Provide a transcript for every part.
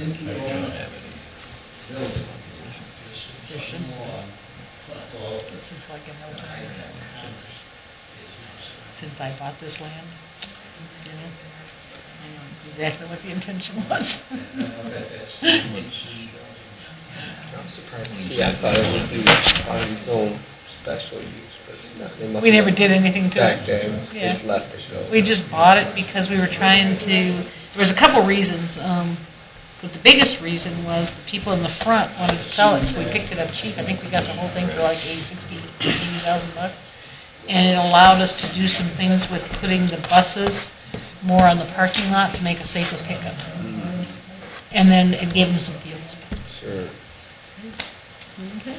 This is like an open area. Since I bought this land, you know, I know exactly what the intention was. I'm surprised. See, I thought it would be on its own special use, but it's not. They must We never have did anything to back it. there, Yeah. just left it go. We just bought it because we were trying to, there was a couple reasons, but the biggest reason was the people in the front wanted to sell it, so we picked it up cheap. I think we got the whole thing for like $80,000. And it allowed us to do some things with putting the buses more on the parking lot to make a safer pickup. And then it gave them some field space. Sure. Okay.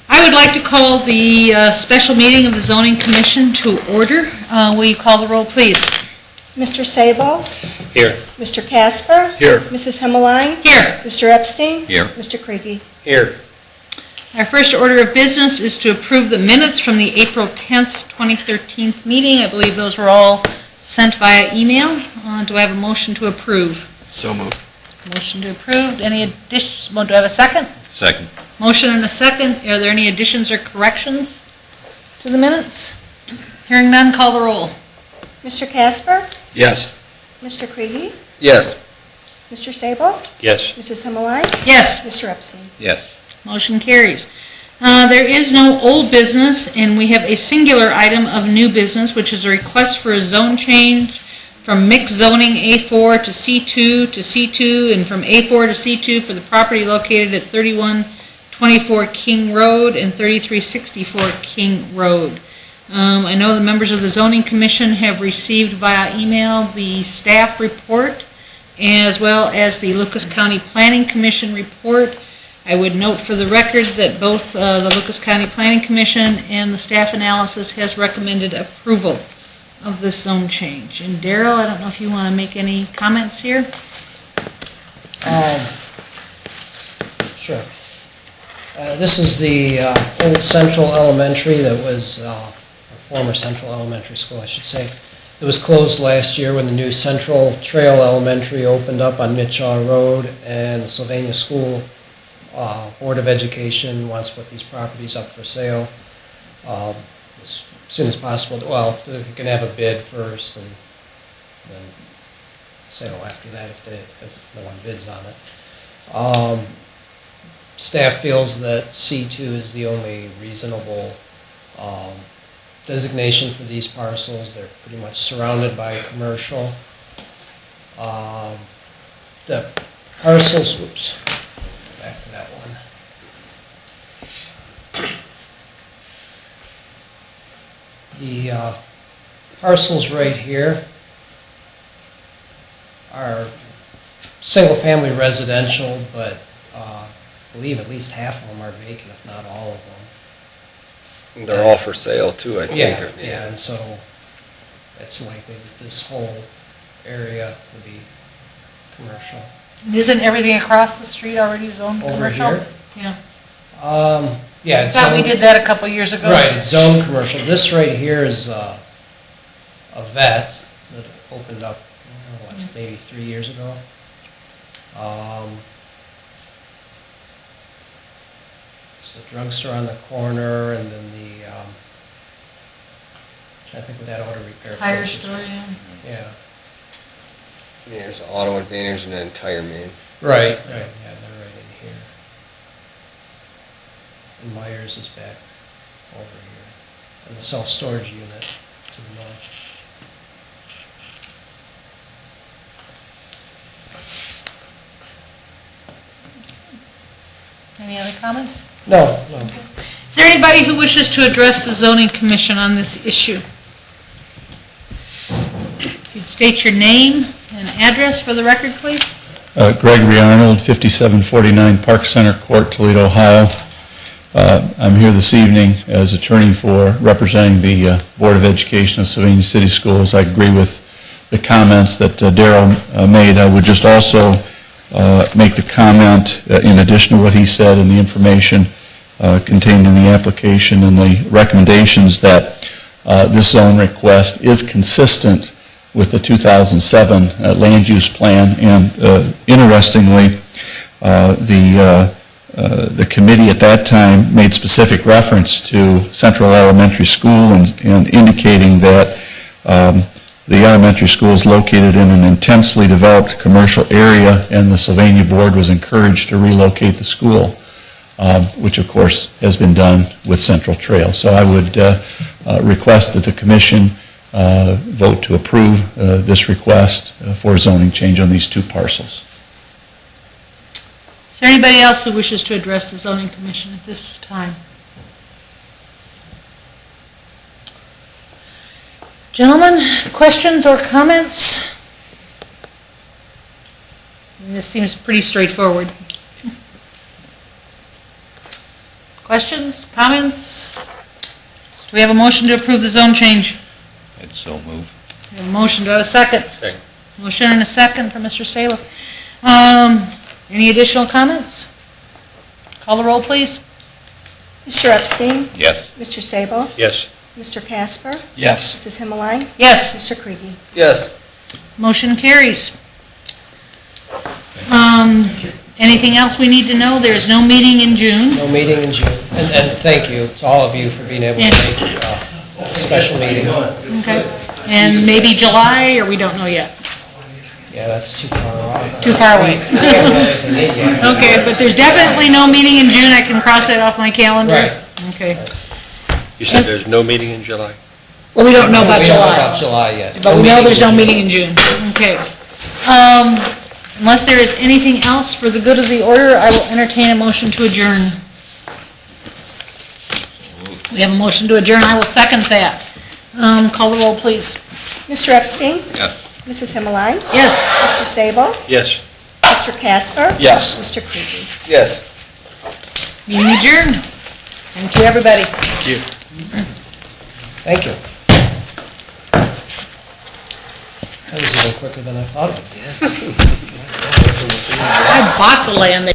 I would like to call the special meeting of the Zoning Commission to order. Will you call the roll, please? Mr. Sabo? Here. Mr. Casper? Here. Mrs. Hemmeline? Here. Mr. Epstein? Here. Mr. Kriege? Here. Our first order of business is to approve the minutes from the April 10th, 2013 meeting. I believe those were all sent via email. Do I have a motion to approve? So moved. Motion to approve. Any additions? Do I have a second? Second. Motion and a second. Are there any additions or corrections to the minutes? Hearing none, call the roll. Mr. Casper? Yes. Mr. Kriege? Yes. Mr. Sabo? Yes. Mrs. Hemmeline? Yes. Mr. Epstein? Yes. Motion carries. There is no old business, and we have a singular item of new business, which is a request for a zone change from mixed zoning A4 to C2 to C2, and from A4 to C2 for the property located at 3124 King Road and 3364 King Road. I know the members of the Zoning Commission have received via email the staff report as well as the Lucas County Planning Commission report. I would note for the record that both the Lucas County Planning Commission and the staff analysis has recommended approval of this zone change. And Daryl, I don't know if you want to make any comments here? Sure. This is the old Central Elementary that was, or former Central Elementary School, I should say. It was closed last year when the new Central Trail Elementary opened up on Mitchaw Road, and the Sylvania School Board of Education wants to put these properties up for sale as soon as possible. Well, you can have a bid first and then sale after that if no one bids on it. Staff feels that C2 is the only reasonable designation for these parcels. They're pretty much surrounded by commercial. The parcels, whoops. Back to that one. The parcels right here are single-family residential, but I believe at least half of them are vacant, if not all of them. And they're all for sale too, I think. Yeah, and so it's likely that this whole area will be commercial. Isn't everything across the street already zoned Over commercial? here? Yeah. Yeah, I it's thought we zoned, did that a couple years ago. right, it's zoned commercial. This right here is a vet that opened up, maybe 3 years ago. It's the drugstore on the corner, and then the, trying to think what that auto repair Tire place is. store, yeah. Yeah. Yeah, there's Auto Advantage and then Tire Man. Right, yeah, they're right in here. And Myers is back over here. And the self-storage unit to the north. Any other comments? No. Is there anybody who wishes to address the Zoning Commission on this issue? If you'd state your name and address for the record, please. Gregory Arnold, 5749 Park Center Court, Toledo, Ohio. I'm here this evening as attorney for representing the Board of Education of Sylvania City Schools. I agree with the comments that Darrell made. I would just also make the comment, in addition to what he said and the information contained in the application and the recommendations, that this zone request is consistent with the 2007 land use plan. And interestingly, the committee at that time made specific reference to Central Elementary School and indicating that the elementary school is located in an intensely developed commercial area, and the Sylvania Board was encouraged to relocate the school, which of course has been done with Central Trail. So I would request that the commission vote to approve this request for zoning change on these two parcels. Is there anybody else who wishes to address the zoning commission at this time? Gentlemen, questions or comments? This seems pretty straightforward. Questions, comments? Do we have a motion to approve the zone change? I'd so move. We have a motion, do I have a second? Second. Motion and a second from Mr. Sabo. Any additional comments? Call the roll, please. Mr. Epstein? Yes. Mr. Sabo? Yes. Mr. Casper? Yes. Mrs. Himmeline? Yes. Mr. Kriegi? Yes. Motion carries. Anything else we need to know? There's no meeting in June. No meeting in June. And thank you to all of you for being able to Yeah. make a special meeting. Okay. And maybe July, or we don't know yet. Yeah, that's too far away. Too far away. We haven't got anything in yet. Okay, but there's definitely no meeting in June. I can cross that off my calendar. Right. Okay. You said there's no meeting in July? Well, we don't know about We don't know July, about July yet. but we know there's no in June. meeting in June. Okay. Unless there is anything else for the good of the order, I will entertain a motion to adjourn. We have a motion to adjourn. I will second that. Call the roll, please. Mr. Epstein? Yes. Mrs. Himmeline? Yes. Mr. Sabo? Yes. Mr. Casper? Yes. Mr. Kriegi? Yes. Meeting adjourned. Thank you, everybody. Thank you. Thank you. That was even quicker than I thought it would be. I bought the land.